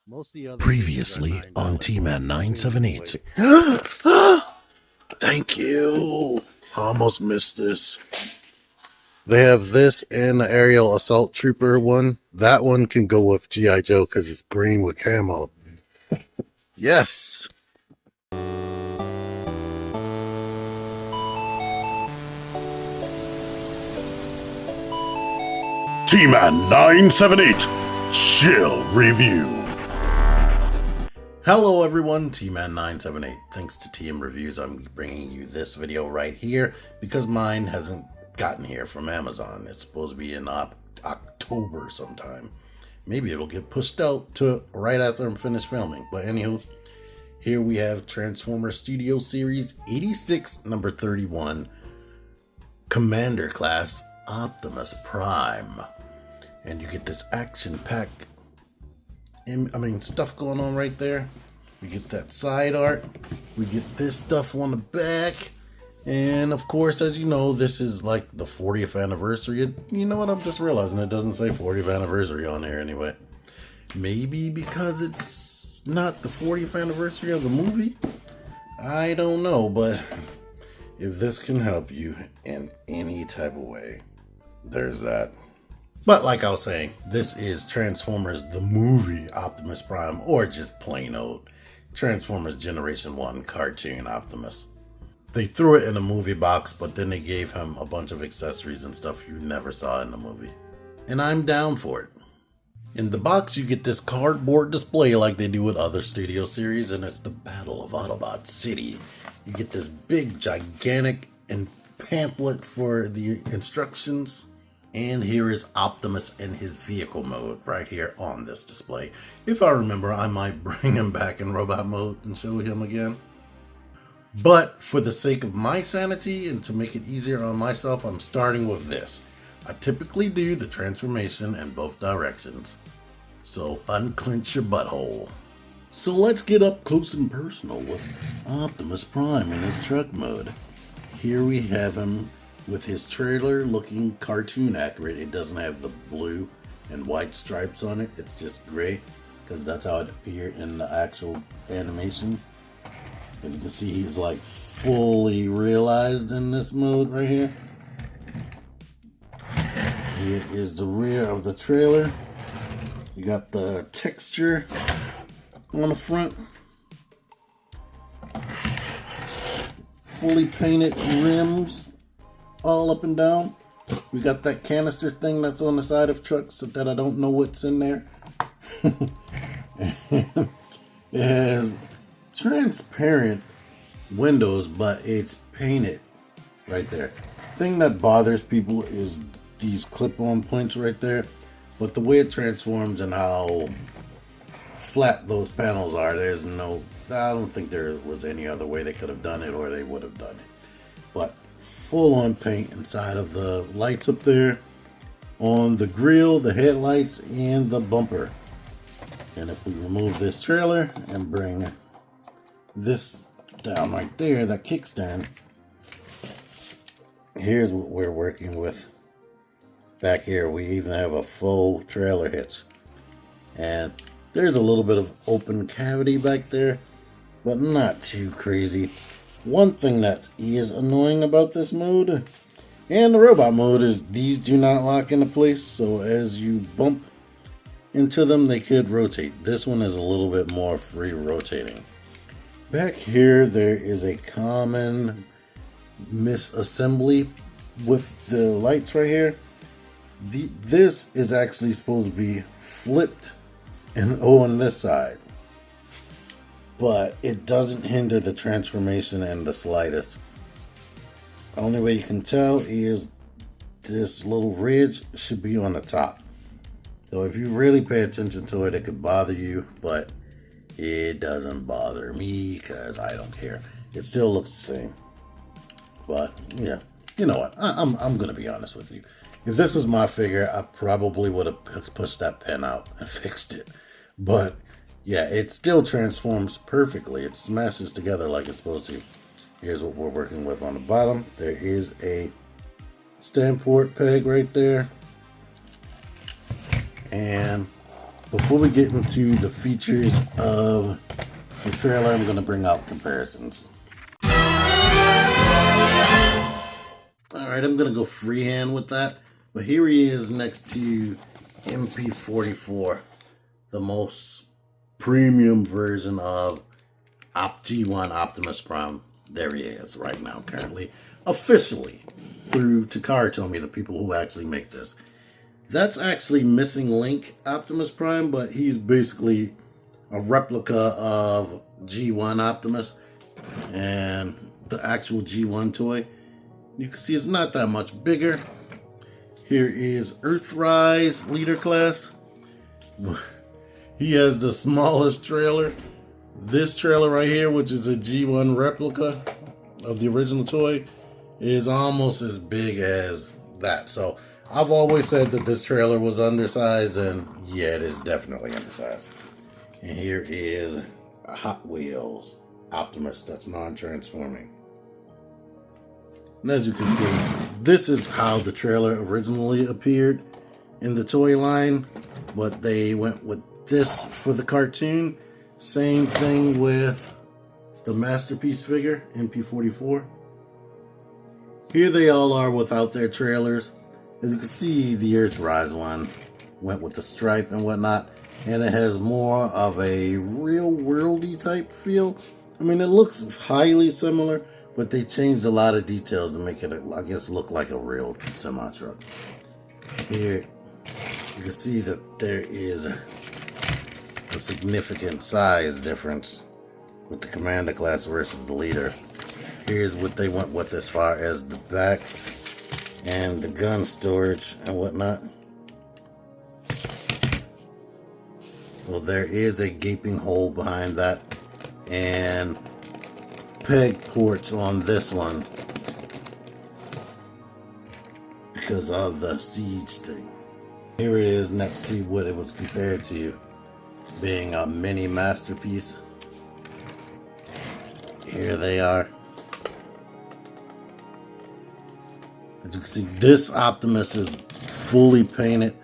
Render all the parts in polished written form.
Most of the other Previously on T-Man 978. Thank you. Almost missed this. They have this and the aerial assault trooper one. That one can go with G.I. Joe because it's green with camo. Yes. T-Man 978 Shill Review. Hello everyone, T-Man 978. Thanks to TM Reviews, I'm bringing you this video right here because mine hasn't gotten here from Amazon. It's supposed to be in October sometime. Maybe it'll get pushed out to right after I'm finished filming. But anywho, here we have Transformers Studio Series 86, number 31, Commander Class Optimus Prime. And you get this action-packed stuff going on right there. We get that side art. We get this stuff on the back. And of course, as you know, this is like the 40th anniversary. You know what? I'm just realizing it doesn't say 40th anniversary on here anyway. Maybe because it's not the 40th anniversary of the movie? I don't know, but if this can help you in any type of way, there's that. But like I was saying, this is Transformers the movie Optimus Prime, or just plain old Transformers Generation 1 cartoon Optimus. They threw it in a movie box, but then they gave him a bunch of accessories and stuff you never saw in the movie. And I'm down for it. In the box, you get this cardboard display like they do with other studio series, and it's the Battle of Autobot City. You get this big, gigantic pamphlet for the instructions. And here is Optimus in his vehicle mode right here on this display. If I remember, I might bring him back in robot mode and show him again. But for the sake of my sanity and to make it easier on myself, I'm starting with this. I typically do the transformation in both directions. So unclench your butthole. So let's get up close and personal with Optimus Prime in his truck mode. Here we have him with his trailer looking cartoon accurate. It doesn't have the blue and white stripes on it. It's just gray because that's how it appeared in the actual animation. And you can see he's like fully realized in this mode right here. Here is the rear of the trailer. You got the texture on the front. Fully painted rims all up and down. We got that canister thing that's on the side of trucks that I don't know what's in there. It has transparent windows, but it's painted right there. Thing that bothers people is these clip-on points right there, but the way it transforms and how flat those panels are, I don't think there was any other way they could have done it, or they would have done it. But full-on paint inside of the lights up there, on the grille, the headlights, and the bumper. And if we remove this trailer and bring this down right there, that kickstand, here's what we're working with. Back here, we even have a full trailer hitch. And there's a little bit of open cavity back there, but not too crazy. One thing that is annoying about this mode and the robot mode is these do not lock into place, so as you bump into them, they could rotate. This one is a little bit more free rotating. Back here, there is a common misassembly with the lights right here. This is actually supposed to be flipped and on this side, but it doesn't hinder the transformation in the slightest. The only way you can tell is this little ridge should be on the top. So if you really pay attention to it, it could bother you, but it doesn't bother me because I don't care. It still looks the same. But yeah, you know what? I'm gonna be honest with you. If this was my figure, I probably would have pushed that pen out and fixed it. But yeah, it still transforms perfectly. It smashes together like it's supposed to. Here's what we're working with on the bottom. There is a stand port peg right there. And before we get into the features of the trailer, I'm going to bring out comparisons. Alright, I'm going to go freehand with that. But here he is next to MP44, the most premium version of G1 Optimus Prime. There he is right now, currently, officially, through Takara Tomy, the people who actually make this. That's actually Missing Link Optimus Prime, but he's basically a replica of G1 Optimus and the actual G1 toy. You can see it's not that much bigger. Here is Earthrise Leader Class. He has the smallest trailer. This trailer right here, which is a G1 replica of the original toy, is almost as big as that. So I've always said that this trailer was undersized, and yeah, it is definitely undersized. And here is a Hot Wheels Optimus that's non-transforming. And as you can see, this is how the trailer originally appeared in the toy line, but they went with this for the cartoon. Same thing with the Masterpiece figure, MP44. Here they all are without their trailers. As you can see, the Earthrise one went with the stripe and whatnot, and it has more of a real worldy type feel. I mean, it looks highly similar, but they changed a lot of details to make it, I guess, look like a real semi-truck. Here, you can see that there is a significant size difference with the Commander class versus the Leader. Here's what they went with as far as the backs and the gun storage and whatnot. Well, there is a gaping hole behind that, and peg ports on this one because of the siege thing. Here it is next to what it was compared to, being a mini Masterpiece. Here they are. As you can see, this Optimus is fully painted.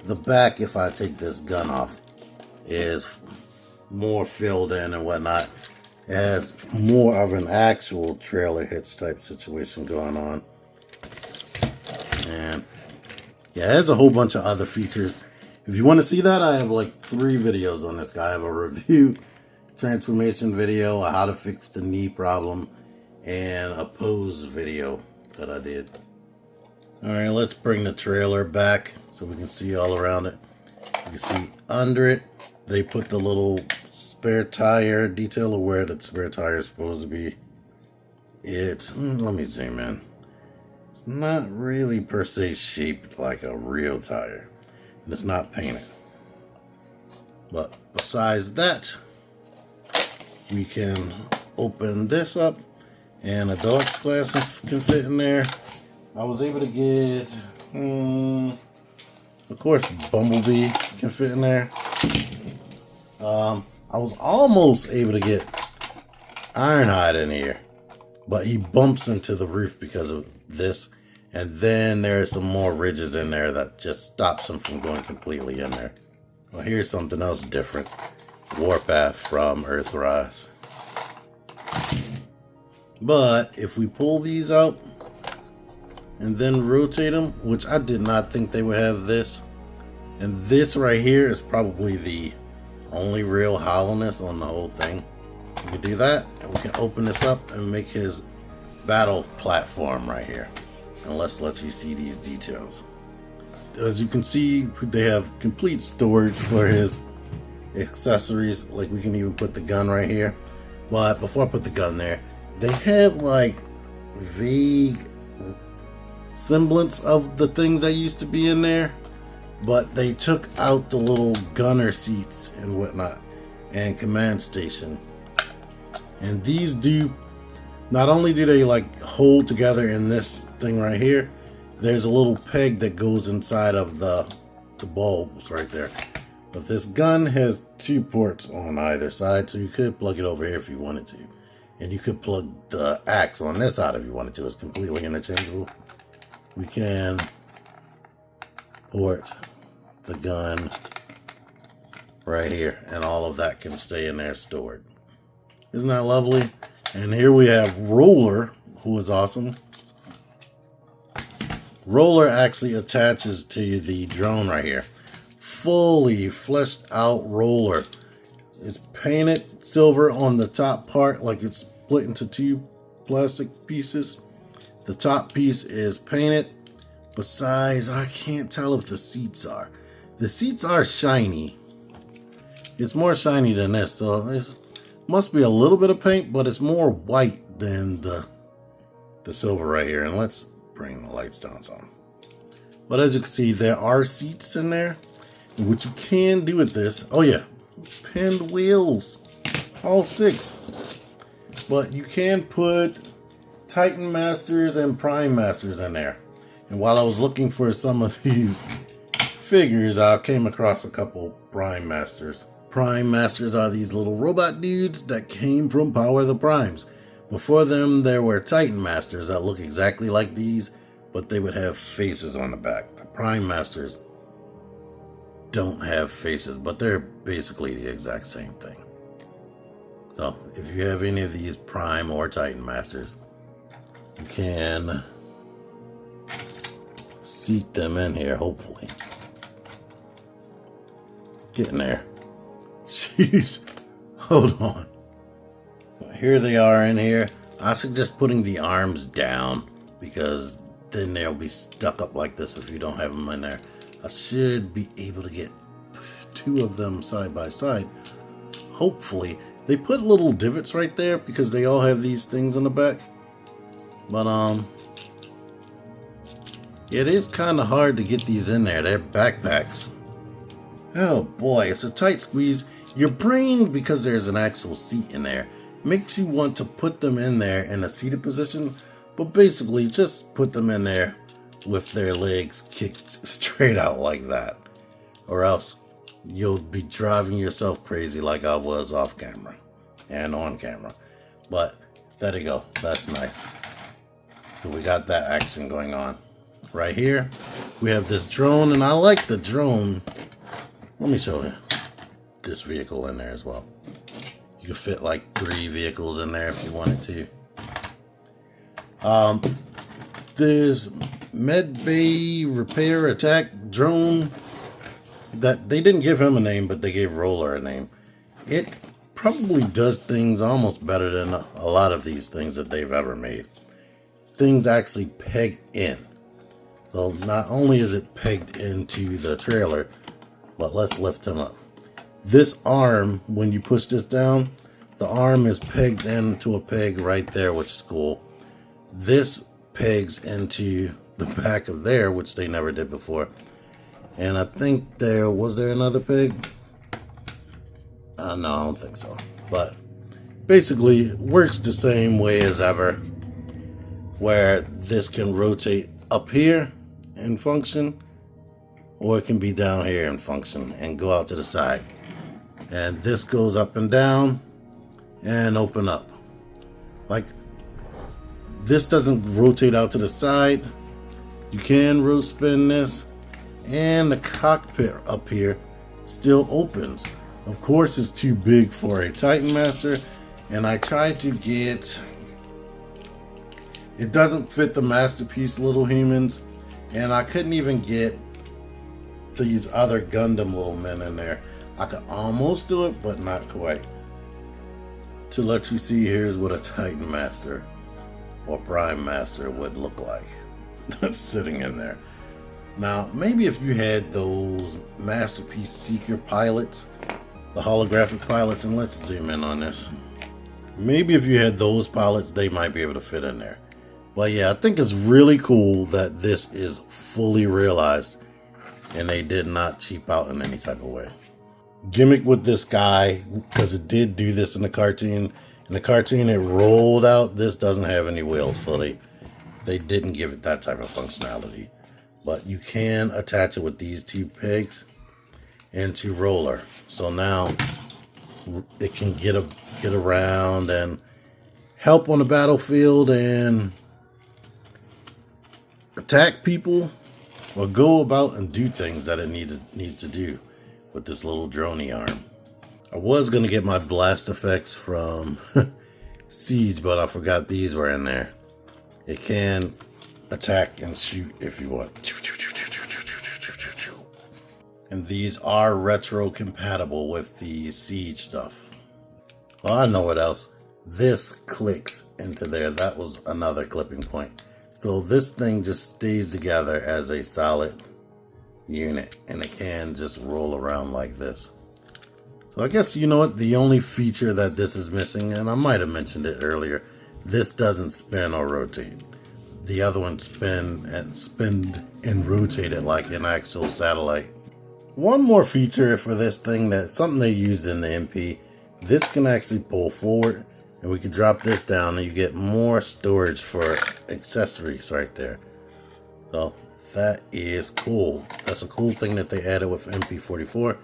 The back, if I take this gun off, is more filled in and whatnot. It has more of an actual trailer hitch type situation going on. And yeah, it has a whole bunch of other features. If you want to see that, I have like 3 videos on this guy. I have a review, transformation video, a how to fix the knee problem, and a pose video that I did. Alright, let's bring the trailer back so we can see all around it. You can see under it, they put the little spare tire detail of where the spare tire is supposed to be. It's, let me zoom in. It's not really per se shaped like a real tire. And it's not painted. But besides that, we can open this up, and a deluxe class can fit in there. I was able to get, of course, Bumblebee can fit in there. I was almost able to get Ironhide in here, but he bumps into the roof because of this. And then there's some more ridges in there that just stops him from going completely in there. Well, here's something else different. Warpath from Earthrise. But if we pull these out and then rotate them, which I did not think they would have this, and this right here is probably the only real hollowness on the whole thing. We can do that, and we can open this up and make his battle platform right here. And let's let you see these details. As you can see, they have complete storage for his accessories. Like, we can even put the gun right here. But before I put the gun there, they have like vague semblance of the things that used to be in there, but they took out the little gunner seats and whatnot and command station. And these do, not only do they like hold together in this thing right here, there's a little peg that goes inside of the bulbs right there. But this gun has 2 ports on either side, so you could plug it over here if you wanted to. And you could plug the axe on this side if you wanted to. It's completely interchangeable. We can port the gun right here, and all of that can stay in there stored. Isn't that lovely? And here we have Roller, who is awesome. Roller actually attaches to the drone right here. Fully fleshed out Roller. It's painted silver on the top part, like it's split into two plastic pieces. The top piece is painted. Besides, I can't tell if the seats are. The seats are shiny. It's more shiny than this, so it must be a little bit of paint, but it's more white than the silver right here. And let's bring the lights down some. But as you can see, there are seats in there. And what you can do with this, oh yeah, pinned wheels, all 6. But you can put Titan Masters and Prime Masters in there. And while I was looking for some of these figures, I came across a couple Prime Masters. Prime Masters are these little robot dudes that came from Power of the Primes. Before them, there were Titan Masters that look exactly like these, but they would have faces on the back. The Prime Masters don't have faces, but they're basically the exact same thing. So, if you have any of these Prime or Titan Masters, you can seat them in here, hopefully. Get in there. Jeez. Hold on. Here they are in here. I suggest putting the arms down, because then they'll be stuck up like this if you don't have them in there. I should be able to get 2 of them side by side. Hopefully. They put little divots right there because they all have these things on the back. But it is kind of hard to get these in there. They're backpacks. Oh boy, it's a tight squeeze. Your brain, because there's an actual seat in there, makes you want to put them in there in a seated position. But basically, just put them in there with their legs kicked straight out like that. Or else you'll be driving yourself crazy like I was off camera and on camera. But there you go. That's nice. So we got that action going on. Right here, we have this drone, and I like the drone. Let me show you this vehicle in there as well. You can fit like 3 vehicles in there if you wanted to. This Med Bay Repair Attack drone, that they didn't give him a name, but they gave Roller a name. It probably does things almost better than a lot of these things that they've ever made. Things actually peg in. So not only is it pegged into the trailer, but let's lift him up. This arm, when you push this down, the arm is pegged into a peg right there, which is cool. This pegs into the back of there, which they never did before. And I think was there another peg? No, I don't think so. But basically, it works the same way as ever, where this can rotate up here and function, or it can be down here and function and go out to the side. And this goes up and down and open up. Like, this doesn't rotate out to the side. You can spin this, and the cockpit up here still opens. Of course, it's too big for a Titan Master, and I tried to get, it doesn't fit the Masterpiece little humans, and I couldn't even get these other Gundam little men in there. I could almost do it, but not quite. To let you see, here's what a Titan Master or Prime Master would look like sitting in there. Now, maybe if you had those Masterpiece Seeker pilots, the holographic pilots, and let's zoom in on this. Maybe if you had those pilots, they might be able to fit in there. But yeah, I think it's really cool that this is fully realized and they did not cheap out in any type of way. Gimmick with this guy, because it did do this in the cartoon. In the cartoon, it rolled out. This doesn't have any wheels, so they didn't give it that type of functionality. But you can attach it with these 2 pegs into Roller. So now it can get around and help on the battlefield and attack people, or go about and do things that it needs to do with this little droney arm. I was going to get my blast effects from Siege, but I forgot these were in there. It can attack and shoot if you want. And these are retro compatible with the Siege stuff. Well, I know what else. This clicks into there. That was another clipping point. So this thing just stays together as a solid unit, and it can just roll around like this. So I guess, you know what, the only feature that this is missing, and I might have mentioned it earlier, this doesn't spin or rotate. The other ones spin and rotate it like an actual satellite. One more feature for this thing, that's something they used in the MP. This can actually pull forward, and we can drop this down, and you get more storage for accessories right there. So that is cool. That's a cool thing that they added with MP44,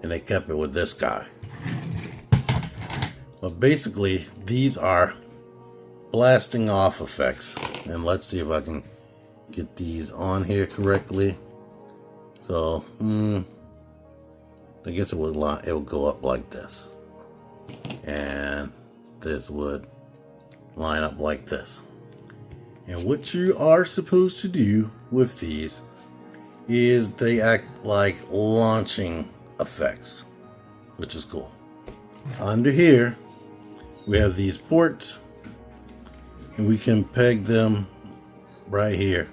and they kept it with this guy. But basically, these are blasting off effects, and let's see if I can get these on here correctly. So, I guess it would go up like this, and this would line up like this. And what you are supposed to do with these is they act like launching effects, which is cool. Under here, we have these ports, and we can peg them right here.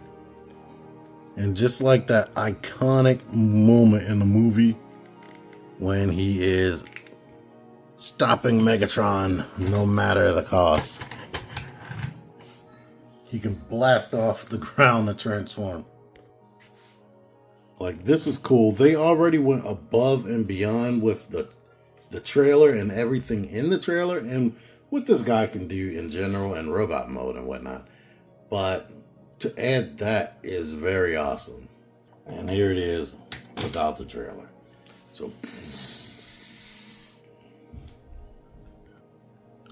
And just like that iconic moment in the movie when he is stopping Megatron no matter the cost, he can blast off the ground to transform. Like, this is cool. They already went above and beyond with the trailer and everything in the trailer and what this guy can do in general and robot mode and whatnot. But to add that is very awesome. And here it is without the trailer. So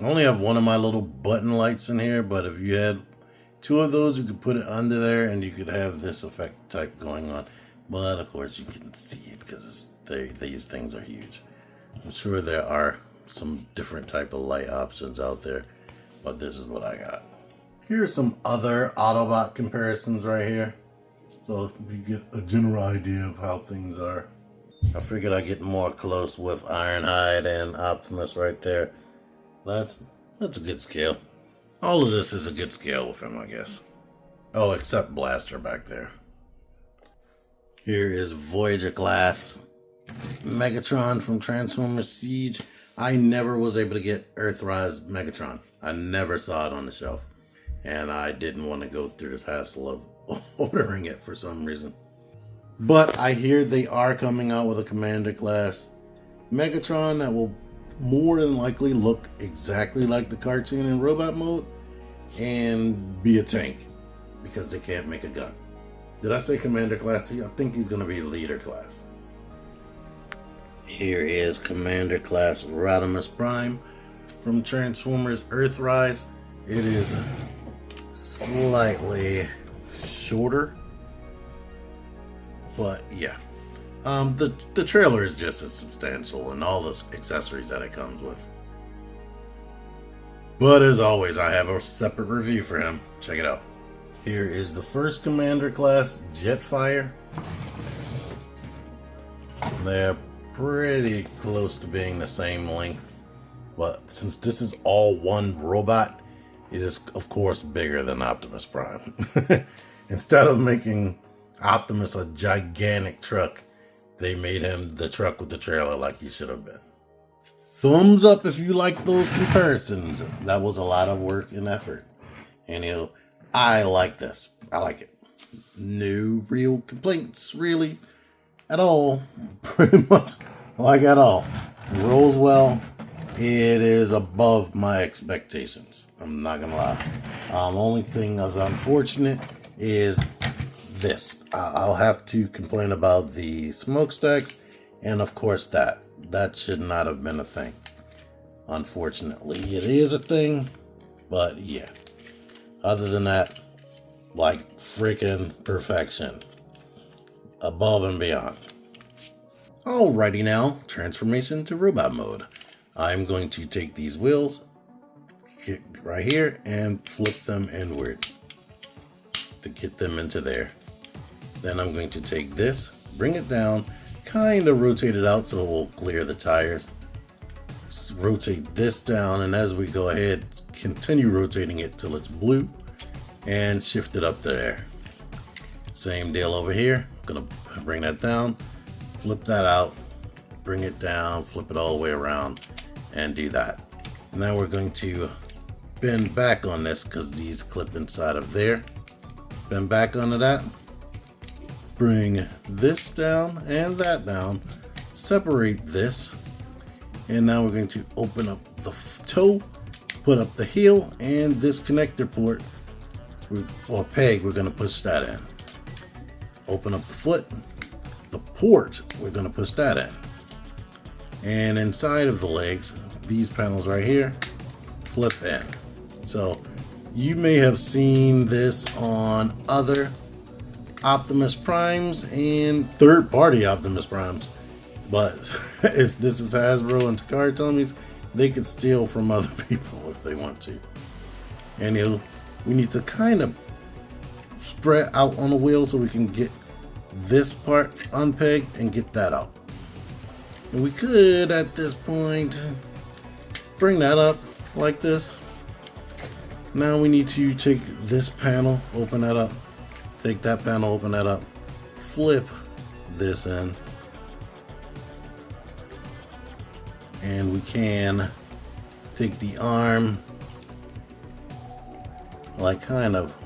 I only have one of my little button lights in here, but if you had two of those, you could put it under there and you could have this effect type going on. But of course you can see it because these things are huge. I'm sure there are some different type of light options out there, but this is what I got. Here's some other Autobot comparisons right here, so you get a general idea of how things are. I figured I'd get more close with Ironhide and Optimus right there. That's a good scale. All of this is a good scale with him, I guess. Oh, except Blaster back there. Here is Voyager class Megatron from Transformers Siege. I never was able to get Earthrise Megatron. I never saw it on the shelf. And I didn't want to go through the hassle of ordering it for some reason. But I hear they are coming out with a Commander class Megatron that will more than likely look exactly like the cartoon in robot mode and be a tank because they can't make a gun. Did I say Commander class? I think he's going to be Leader class. Here is Commander class Optimus Prime from Transformers Earthrise. It is slightly shorter, but yeah. The trailer is just as substantial and all the accessories that it comes with. But as always, I have a separate review for him. Check it out. Here is the first Commander class Jetfire. They're pretty close to being the same length, but since this is all one robot, it is of course bigger than Optimus Prime. Instead of making Optimus a gigantic truck, they made him the truck with the trailer like he should have been. Thumbs up if you like those comparisons. That was a lot of work and effort. And I like this. I like it. No real complaints, really, at all. Pretty much like at all. It rolls well. It is above my expectations. I'm not gonna lie. Only thing that's unfortunate is this. I'll have to complain about the smokestacks, and of course that should not have been a thing. Unfortunately, it is a thing, but yeah. Other than that, like freaking perfection. Above and beyond. Alrighty now, transformation to robot mode. I'm going to take these wheels, get right here, and flip them inward to get them into there. Then I'm going to take this, bring it down, kind of rotate it out so it will clear the tires. Just rotate this down, and as we go ahead, continue rotating it till it's blue and shift it up to there. Same deal over here. Gonna bring that down, flip that out, bring it down, flip it all the way around, and do that. Now we're going to bend back on this because these clip inside of there. Bend back onto that. Bring this down and that down. Separate this. And now we're going to open up the toe, put up the heel, and this connector port or peg, we're going to push that in. Open up the foot, the port, we're going to push that in. And inside of the legs, these panels right here, flip in. So you may have seen this on other Optimus Primes and third-party Optimus Primes, but this is Hasbro and Takara Tomy's. They could steal from other people if they want to. And we need to kind of spread out on the wheel so we can get this part unpegged and get that out. And we could at this point bring that up like this. Now we need to take this panel, open that up, take that panel, open that up, flip this in, and we can take the arm, like kind of,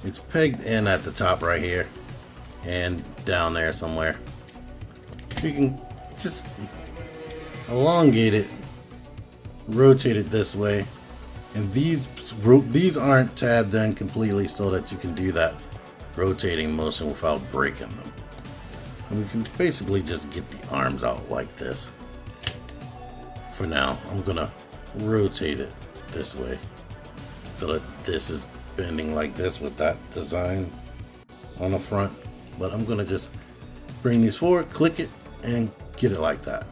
it's pegged in at the top right here and down there somewhere. We can just elongate it, rotate it this way, and these aren't tabbed in completely so that you can do that rotating motion without breaking them. And we can basically just get the arms out like this. For now, I'm gonna rotate it this way so that this is bending like this with that design on the front. But I'm gonna just bring these forward, click it, and get it like that.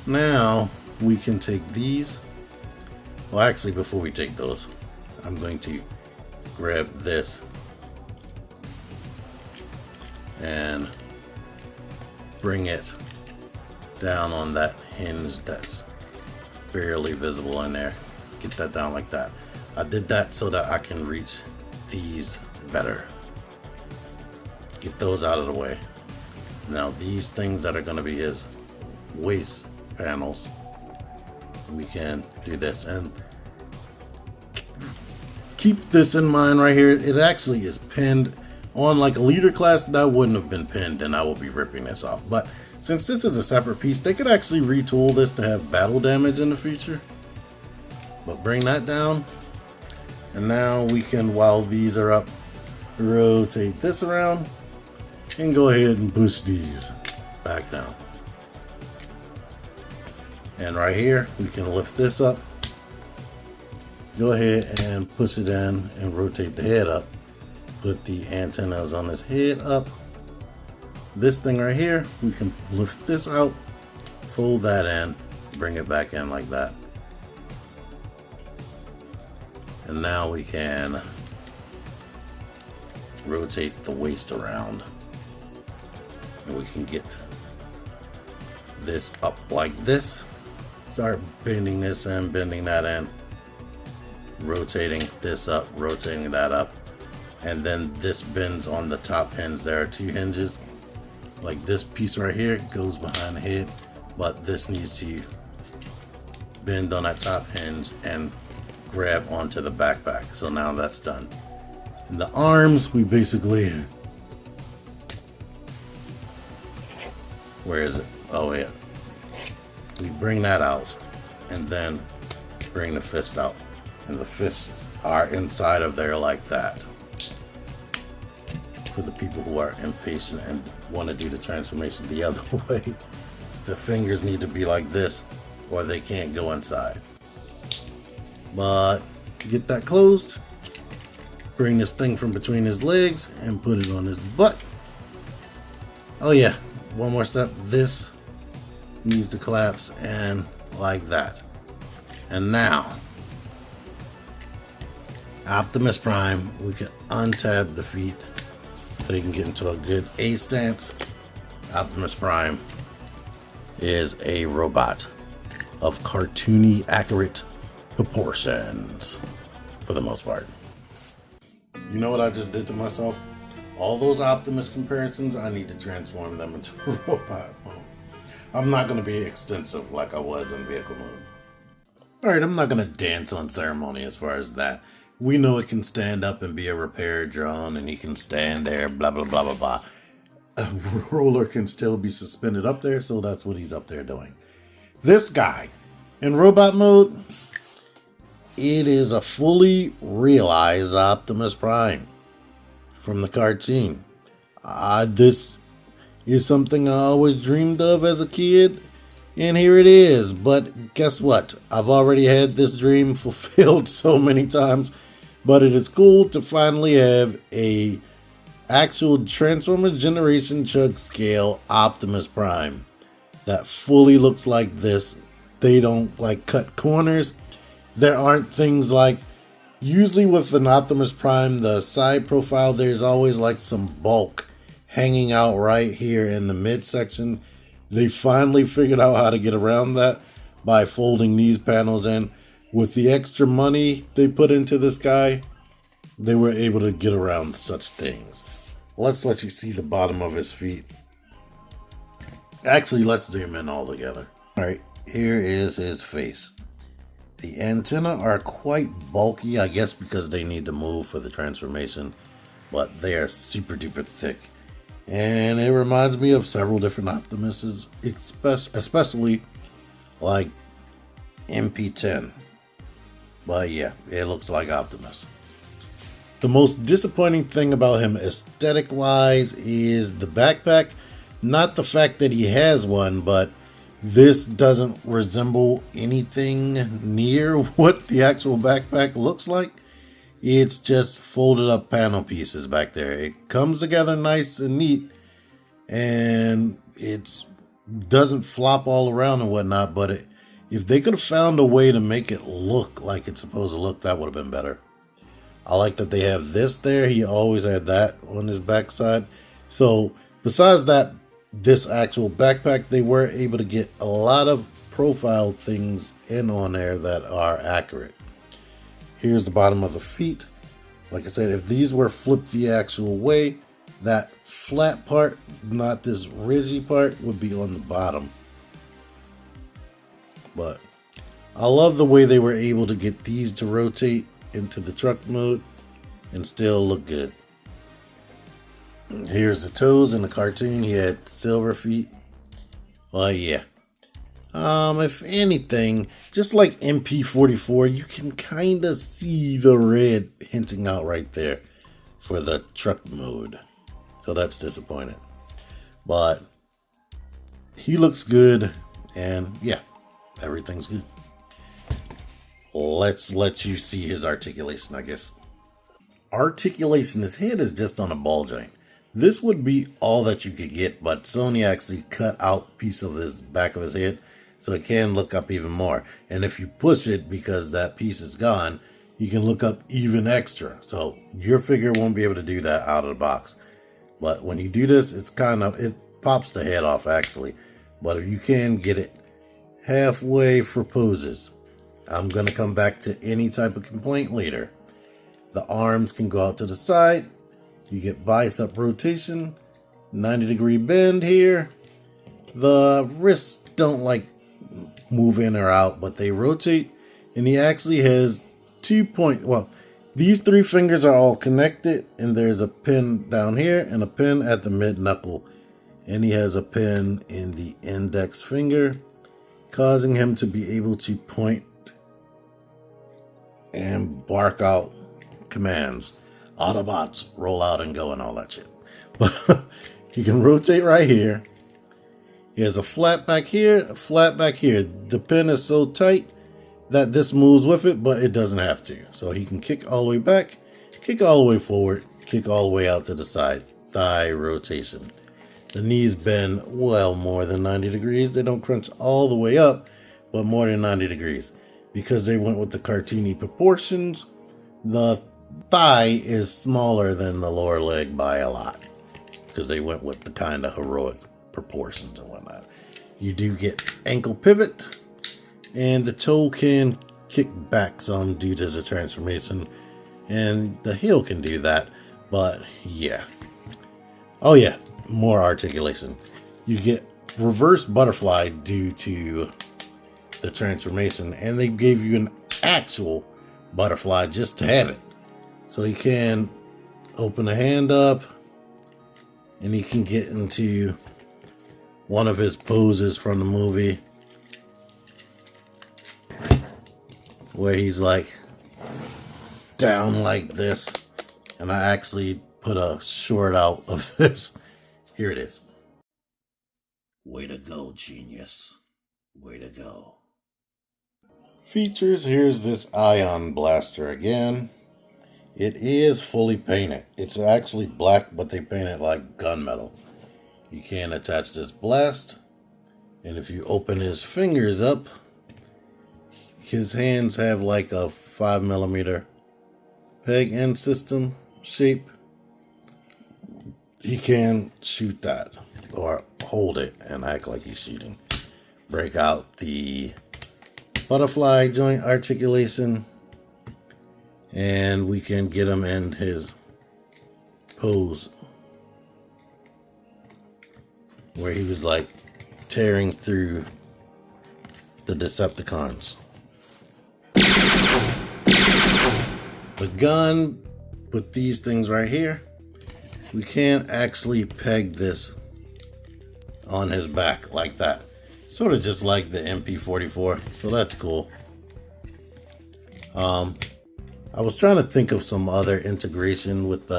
Now we can take these. Well, actually, before we take those, I'm going to grab this and bring it down on that hinge that's barely visible in there. Get that down like that. I did that so that I can reach these better. Get those out of the way. Now these things that are going to be his waist panels, we can do this and keep this in mind right here. It actually is pinned on like a leader class. That wouldn't have been pinned and I will be ripping this off. But since this is a separate piece, they could actually retool this to have battle damage in the future. But bring that down. And now we can, while these are up, rotate this around and go ahead and push these back down. And right here, we can lift this up. Go ahead and push it in and rotate the head up. Put the antennas on his head up. This thing right here, we can lift this out, fold that in, bring it back in like that. And now we can rotate the waist around. And we can get this up like this. Start bending this in, bending that in. Rotating this up, rotating that up. And then this bends on the top hinge. There are two hinges. Like this piece right here goes behind the head, but this needs to bend on that top hinge and grab onto the backpack. So now that's done. And the arms, we basically, where is it? Oh yeah. We bring that out and then bring the fist out. And the fists are inside of there like that. For the people who are impatient and want to do the transformation the other way, the fingers need to be like this or they can't go inside. But get that closed, bring this thing from between his legs and put it on his butt. Oh yeah, one more step. This needs to collapse and like that. And now, Optimus Prime, we can untab the feet so you can get into a good A stance. Optimus Prime is a robot of cartoony, accurate proportions for the most part. You know what I just did to myself? All those Optimus comparisons, I need to transform them into robot mode. I'm not going to be extensive like I was in vehicle mode. Alright, I'm not going to dance on ceremony as far as that. We know it can stand up and be a repair drone, and he can stand there, blah, blah, blah, blah, blah. A roller can still be suspended up there, so that's what he's up there doing. This guy, in robot mode, it is a fully realized Optimus Prime from the cartoon. This is something I always dreamed of as a kid, and here it is. But guess what? I've already had this dream fulfilled so many times, but it is cool to finally have a actual Transformers Generation Chug scale Optimus Prime that fully looks like this. They don't like cut corners. There aren't things like, usually with an Optimus Prime, the side profile, there's always like some bulk hanging out right here in the midsection. They finally figured out how to get around that by folding these panels in. With the extra money they put into this guy, they were able to get around such things. Let's let you see the bottom of his feet. Actually, let's zoom in all together. Alright, here is his face. The antennae are quite bulky, I guess because they need to move for the transformation, but they are super duper thick. And it reminds me of several different Optimuses, especially like MP10. But yeah, it looks like Optimus. The most disappointing thing about him aesthetic-wise is the backpack. Not the fact that he has one, but this doesn't resemble anything near what the actual backpack looks like. It's just folded up panel pieces back there. It comes together nice and neat, and it doesn't flop all around and whatnot, but if they could have found a way to make it look like it's supposed to look, that would have been better. I like that they have this there. He always had that on his backside. So besides that, this actual backpack, they were able to get a lot of profile things in on there that are accurate. Here's the bottom of the feet. Like I said, if these were flipped the actual way, that flat part, not this ridgy part, would be on the bottom. But I love the way they were able to get these to rotate into the truck mode and still look good. Here's the toes. In the cartoon, he had silver feet. Well, yeah. If anything, just like MP44, you can kind of see the red hinting out right there for the truck mode. So that's disappointing. But he looks good, and yeah, everything's good. Let's let you see his articulation, I guess. Articulation, his head is just on a ball joint. This would be all that you could get, but Sony actually cut out a piece of his back of his head so it can look up even more. And if you push it, because that piece is gone, you can look up even extra. So your figure won't be able to do that out of the box. But when you do this, it pops the head off actually. But if you can get it halfway for poses, I'm going to come back to any type of complaint later. The arms can go out to the side. You get bicep rotation, 90-degree bend here. The wrists don't like move in or out, but they rotate. And he actually has 2 point. Well, these three fingers are all connected, and there's a pin down here and a pin at the mid knuckle. And he has a pin in the index finger, causing him to be able to point and bark out commands. Autobots, roll out and go and all that shit. But you can rotate right here. He has a flat back here, a flat back here. The pin is so tight that this moves with it, but it doesn't have to. So he can kick all the way back, kick all the way forward, kick all the way out to the side. Thigh rotation. The knees bend well more than 90 degrees. They don't crunch all the way up, but more than 90 degrees. Because they went with the cartoony proportions, the thigh is smaller than the lower leg by a lot. Because they went with the kind of heroic proportions and whatnot. You do get ankle pivot, and the toe can kick back some due to the transformation, and the heel can do that. But yeah. Oh yeah, more articulation. You get reverse butterfly due to the transformation, and they gave you an actual butterfly just to have it. So he can open the hand up, and he can get into one of his poses from the movie where he's like down like this. And I actually put a short out of this. Here it is. Way to go, genius. Way to go. Features, here's this ion blaster again. It is fully painted. It's actually black, but they paint it like gunmetal. You can attach this blast, and if you open his fingers up, his hands have like a 5mm peg end system shape. He can shoot that, or hold it and act like he's shooting. Break out the butterfly joint articulation, and we can get him in his pose where he was like tearing through the Decepticons. The gun, with these things right here, we can actually peg this on his back like that. Sort of just like the MP44, so that's cool. I was trying to think of some other integration with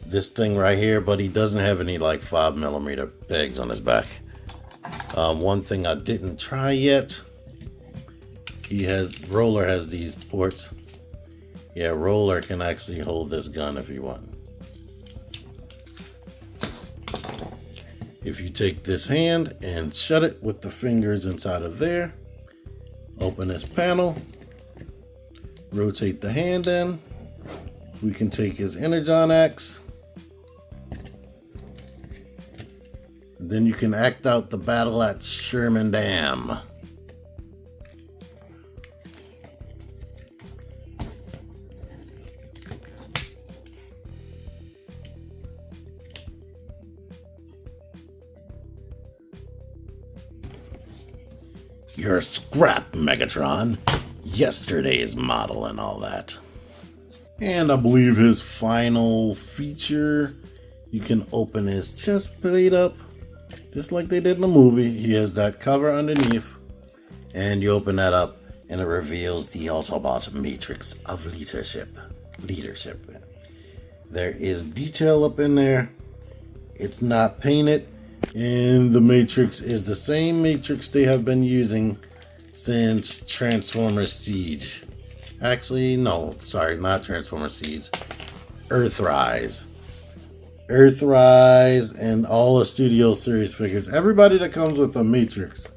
this thing right here, but he doesn't have any like 5mm pegs on his back. One thing I didn't try yet, Roller has these ports. Yeah, Roller can actually hold this gun if you want. If you take this hand and shut it with the fingers inside of there, open this panel, rotate the hand in, we can take his Energon axe, and then you can act out the battle at Sherman Dam. You're a scrap, Megatron. Yesterday's model and all that. And I believe his final feature, you can open his chest plate up, just like they did in the movie. He has that cover underneath, and you open that up, and it reveals the Autobot matrix of leadership. There is detail up in there. It's not painted. And the matrix is the same matrix they have been using since Transformers Siege. Actually, no, sorry, not Transformers Siege. Earthrise. Earthrise and all the Studio Series figures. Everybody that comes with a matrix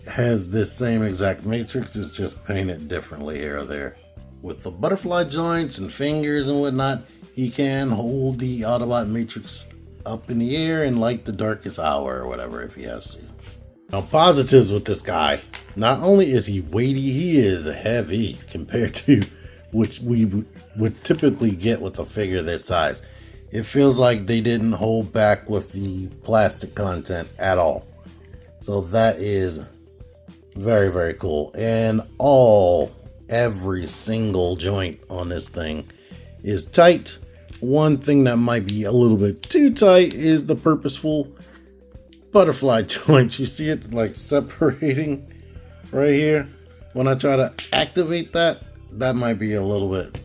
has this same exact matrix. It's just painted differently here or there. With the butterfly joints and fingers and whatnot, he can hold the Autobot matrix up in the air and light the darkest hour or whatever if he has to. Now, positives with this guy. Not only is he weighty, he is heavy compared to which we would typically get with a figure this size. It feels like they didn't hold back with the plastic content at all. So that is very, very cool. And every single joint on this thing is tight. One thing that might be a little bit too tight is the purposeful butterfly joints. You see it like separating right here. When I try to activate that, that might be a little bit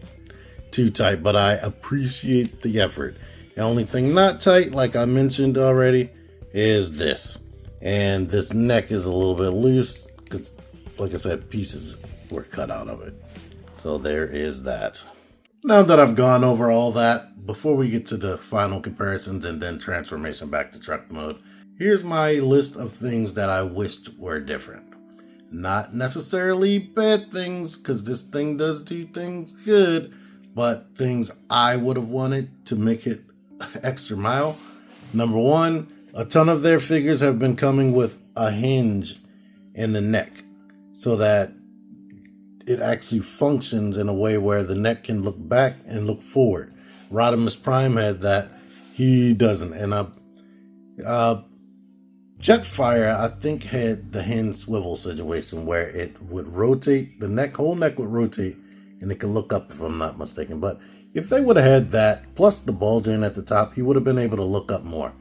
too tight, but I appreciate the effort. The only thing not tight, like I mentioned already, is this. And this neck is a little bit loose because, like I said, pieces were cut out of it. So there is that. Now that I've gone over all that, before we get to the final comparisons and then transformation back to truck mode, here's my list of things that I wished were different. Not necessarily bad things, because this thing does do things good, but things I would have wanted to make it extra mile. Number one, a ton of their figures have been coming with a hinge in the neck, so that it actually functions in a way where the neck can look back and look forward. Optimus Prime had that. He doesn't. And Jetfire, I think, had the hinge swivel situation where it would rotate, the whole neck would rotate, and it can look up if I'm not mistaken. But if they would have had that, plus the bulge in at the top, he would have been able to look up more.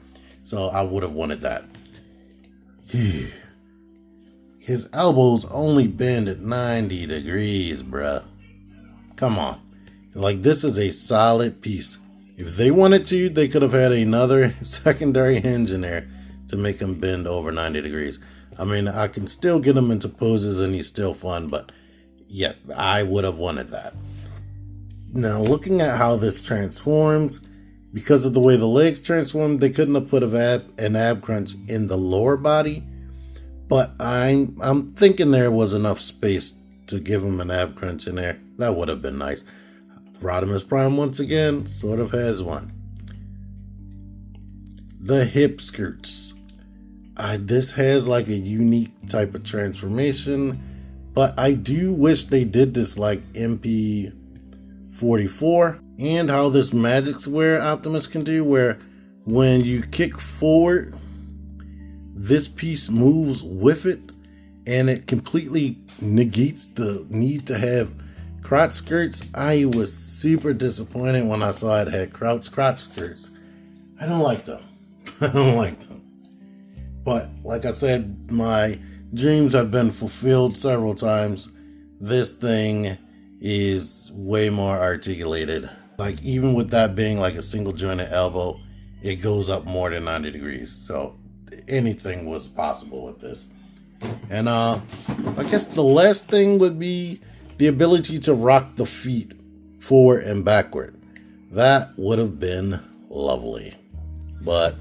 So I would have wanted that. His elbows only bend at 90 degrees, bruh. Come on. Like, this is a solid piece. If they wanted to, they could have had another secondary hinge in there to make him bend over 90 degrees. I mean, I can still get him into poses and he's still fun, but yeah, I would have wanted that. Now, looking at how this transforms, because of the way the legs transform, they couldn't have put an ab crunch in the lower body. But I'm thinking there was enough space to give him an ab crunch in there. That would have been nice. Optimus Prime, once again, sort of has one. The hip skirts. This has like a unique type of transformation. But I do wish they did this like MP44. And how this magic square Optimus can do, where when you kick forward, this piece moves with it, and it completely negates the need to have crotch skirts. I was super disappointed when I saw it had crotch skirts. I don't like them. I don't like them. But like I said, my dreams have been fulfilled several times. This thing is way more articulated. Like, even with that being like a single jointed elbow, it goes up more than 90 degrees. So anything was possible with this. And I guess the last thing would be the ability to rock the feet forward and backward. That would have been lovely. But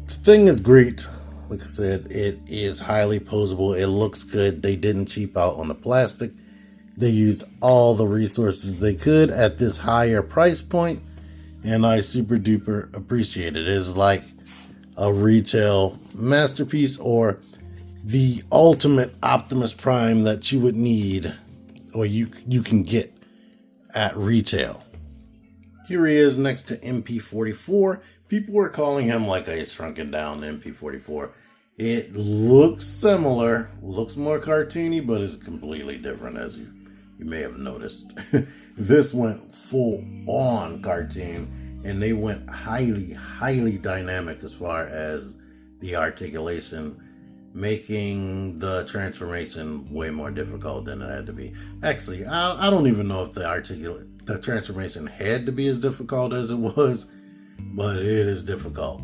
the thing is great. Like I said, it is highly posable. It looks good. They didn't cheap out on the plastic. They used all the resources they could at this higher price point, and I super duper appreciate it. It is like a retail masterpiece, or the ultimate Optimus Prime that you would need, or you can get at retail. Here he is next to MP44. People were calling him like a shrunken down MP44. It looks similar, looks more cartoony, but it's completely different, as you may have noticed. This went full on cartoon, and they went highly dynamic as far as the articulation, making the transformation way more difficult than it had to be. Actually, I don't even know if the transformation had to be as difficult as it was, but it is difficult.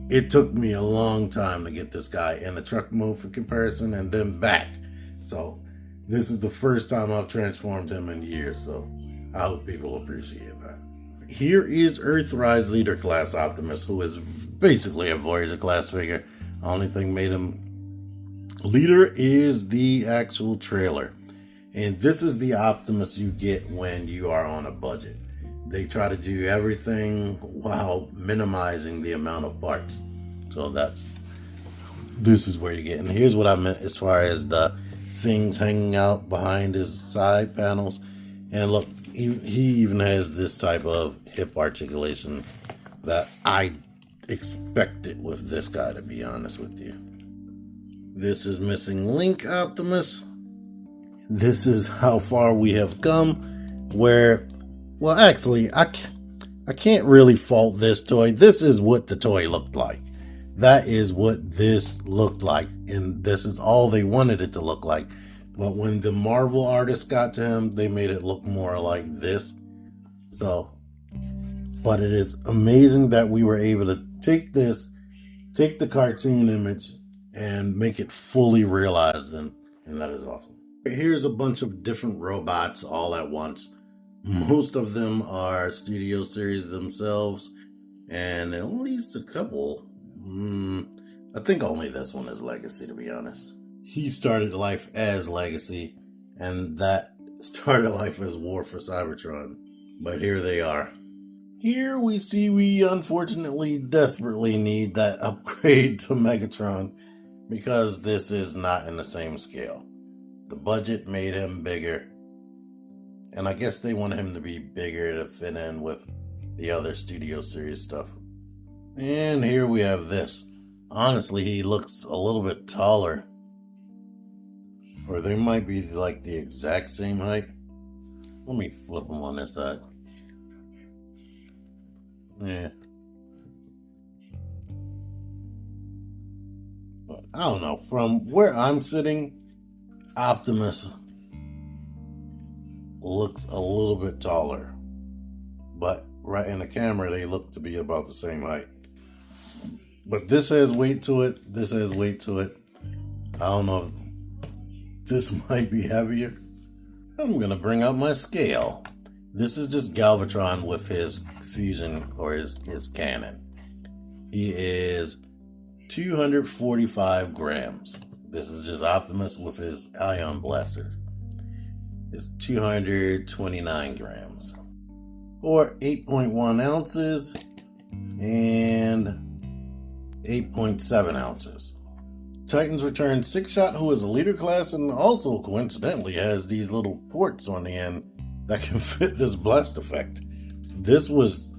It took me a long time to get this guy in the truck mode for comparison, and then back. So this is the first time I've transformed him in years, so I hope people appreciate that. Here is Earthrise Leader Class Optimus, who is basically a Voyager class figure. The only thing made him leader is the actual trailer. And this is the Optimus you get when you are on a budget. They try to do everything while minimizing the amount of parts. So this is where you get. And here's what I meant as far as the things hanging out behind his side panels. And look, he even has this type of hip articulation that I expected with this guy, to be honest with you. This is Missing Link Optimus. This is how far we have come, where, well, actually, I can't really fault this toy. This is what the toy looked like. That is what this looked like, and this is all they wanted it to look like. But when the Marvel artists got to him, they made it look more like this. So, but it is amazing that we were able to take the cartoon image and make it fully realized, and that is awesome. Here's a bunch of different robots all at once. Most of them are studio series themselves, and at least a couple. I think only this one is Legacy, to be honest. He started life as Legacy, and that started life as War for Cybertron. But here they are. Here we see we unfortunately desperately need that upgrade to Megatron, because this is not in the same scale. The budget made him bigger, and I guess they want him to be bigger to fit in with the other studio series stuff. And here we have this. Honestly, he looks a little bit taller. Or they might be like the exact same height. Let me flip him on this side. Yeah. But I don't know. From where I'm sitting, Optimus looks a little bit taller. But right in the camera, they look to be about the same height. But this has weight to it. This has weight to it. I don't know if this might be heavier. I'm going to bring out my scale. This is just Galvatron with his fusion, or his cannon. He is 245 grams. This is just Optimus with his ion blaster. It's 229 grams. Or 8.1 ounces and 8.7 ounces. Titans Return 6-Shot, who is a leader class and also coincidentally has these little ports on the end that can fit this blast effect. This was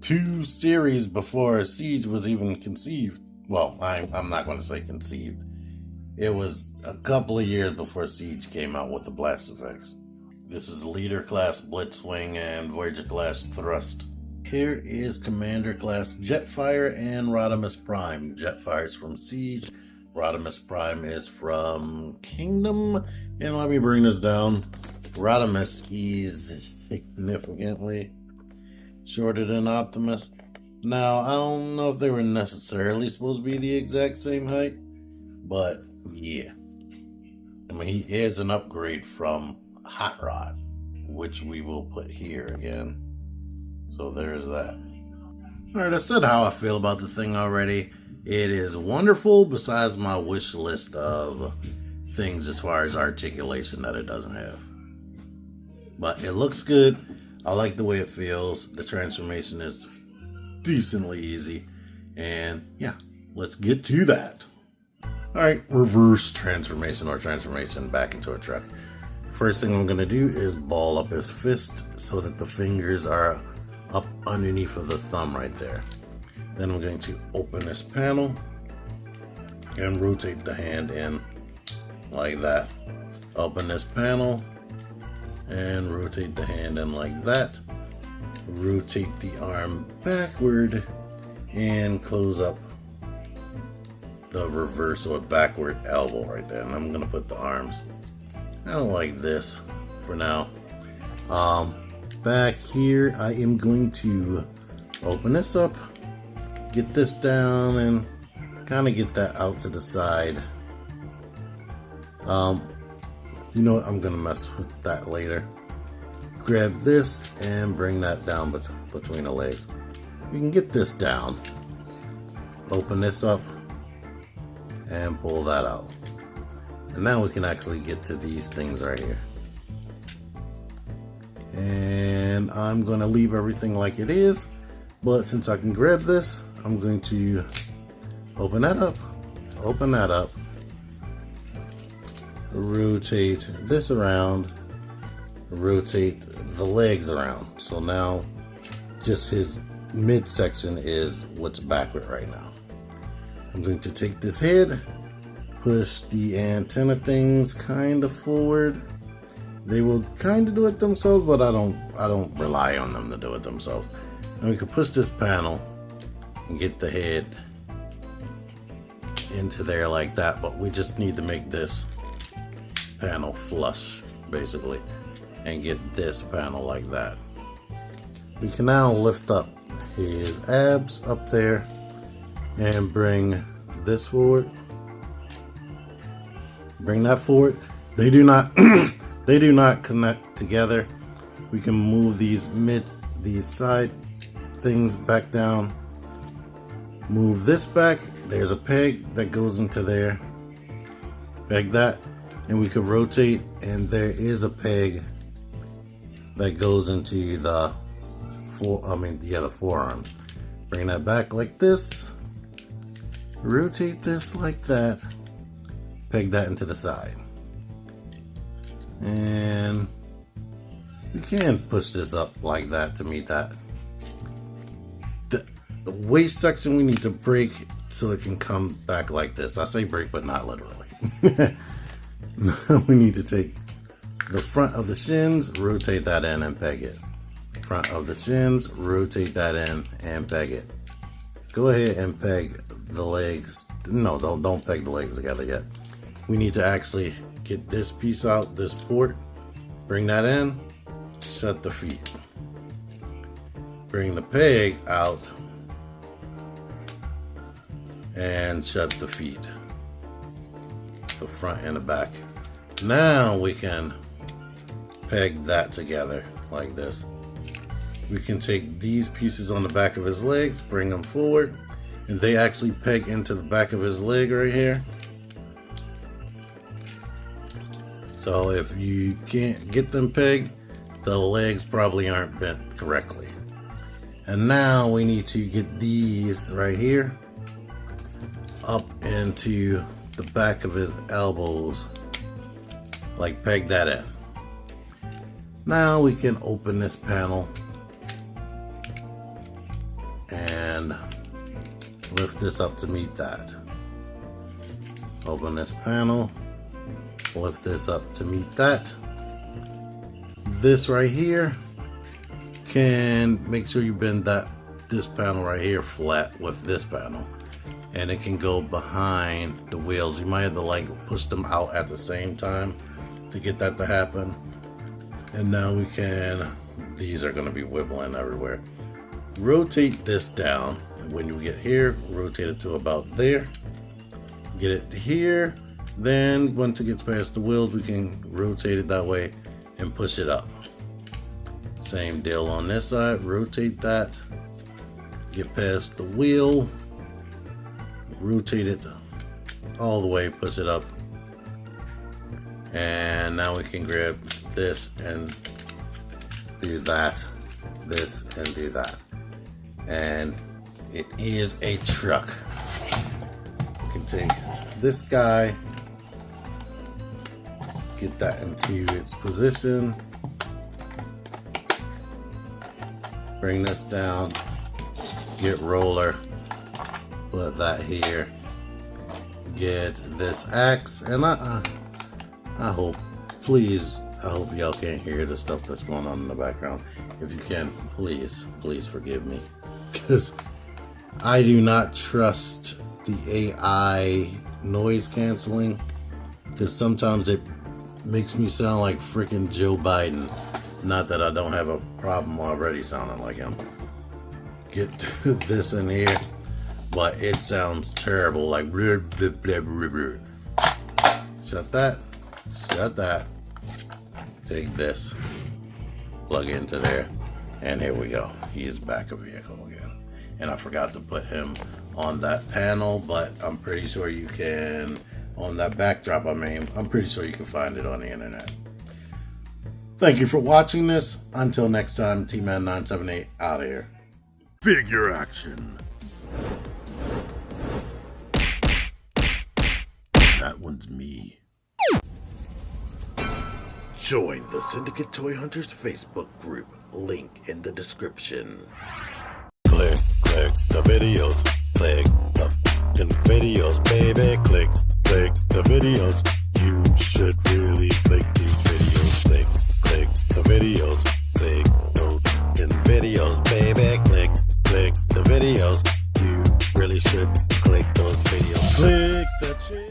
2 series before Siege was even conceived. Well, I'm not going to say conceived. It was a couple of years before Siege came out with the blast effects. This is Leader Class Blitzwing and Voyager Class Thrust. Here is Commander Class Jetfire and Rodimus Prime. Jetfire is from Siege. Rodimus Prime is from Kingdom. And let me bring this down. Rodimus is significantly shorter than Optimus. Now, I don't know if they were necessarily supposed to be the exact same height, but yeah. I mean, he is an upgrade from Hot Rod, which we will put here again. So there's that. Alright, I said how I feel about the thing already. It is wonderful, besides my wish list of things as far as articulation that it doesn't have. But it looks good. I like the way it feels. The transformation is decently easy. And yeah, let's get to that. Alright, reverse transformation, or transformation back into a truck. First thing I'm going to do is ball up his fist so that the fingers are up underneath of the thumb right there. Then I'm going to open this panel and rotate the hand in like that. Open this panel and rotate the hand in like that. Rotate the arm backward and close up the reverse or backward elbow right there. And I'm going to put the arms kind of like this for now. Back here, I am going to open this up, get this down, and kind of get that out to the side. You know what? I'm going to mess with that later. Grab this and bring that down between the legs. We can get this down. Open this up and pull that out. And now we can actually get to these things right here. And I'm going to leave everything like it is, but since I can grab this, I'm going to open that up, rotate this around, rotate the legs around. So now just his midsection is what's backward right now. I'm going to take this head, push the antenna things kind of forward. They will kind of do it themselves, but I don't rely on them to do it themselves. And we can push this panel and get the head into there like that, but we just need to make this panel flush, basically, and get this panel like that. We can now lift up his abs up there and bring this forward. Bring that forward. They do not they do not connect together. We can move these side things back down. Move this back. There's a peg that goes into there. Peg that, and we could rotate, and there is a peg that goes into the forearm. Bring that back like this. Rotate this like that. Peg that into the side. And we can push this up like that to meet that. The waist section we need to break so it can come back like this. I say break, but not literally. We need to take the front of the shins, rotate that in and peg it. Front of the shins, rotate that in and peg it. Go ahead and peg the legs. No, don't peg the legs together yet. We need to actually get this piece out, this port. Bring that in, shut the feet. Bring the peg out and shut the feet. The front and the back. Now we can peg that together like this. We can take these pieces on the back of his legs, bring them forward, and they actually peg into the back of his leg right here. So if you can't get them pegged, the legs probably aren't bent correctly. And now we need to get these right here up into the back of his elbows, like peg that in. Now we can open this panel and lift this up to meet that. Open this panel, lift this up to meet that. This right here, can make sure you bend this panel right here flat with this panel, and it can go behind the wheels. You might have to like push them out at the same time to get that to happen. And now we can, these are going to be wibbling everywhere. Rotate this down, and when you get here, rotate it to about there. Get it here. Then once it gets past the wheels, we can rotate it that way and push it up. Same deal on this side. Rotate that. Get past the wheel. Rotate it all the way. Push it up. And now we can grab this and do that. This and do that. And it is a truck. We can take this guy, get that into its position, bring this down, get roller, put that here, get this axe, and I hope, please, I hope y'all can't hear the stuff that's going on in the background. If you can, please forgive me, because I do not trust the AI noise canceling, because sometimes it makes me sound like freaking Joe Biden. Not that I don't have a problem already sounding like him. Get this in here, but it sounds terrible, like bleh, bleh, bleh, bleh, bleh. Shut that, shut that. Take this, plug into there, and here we go. He's back a vehicle again. And I forgot to put him on that panel, but I'm pretty sure you can, on that backdrop, I'm pretty sure you can find it on the internet. Thank you for watching this. Until next time, T-Man978 out of here. Figure action. That one's me. Join the Syndicate Toy Hunters Facebook group. Link in the description. Click the videos. Click the videos, baby. Click the videos. You should really click these videos. Click the videos. Click those videos, baby. Click the videos. You really should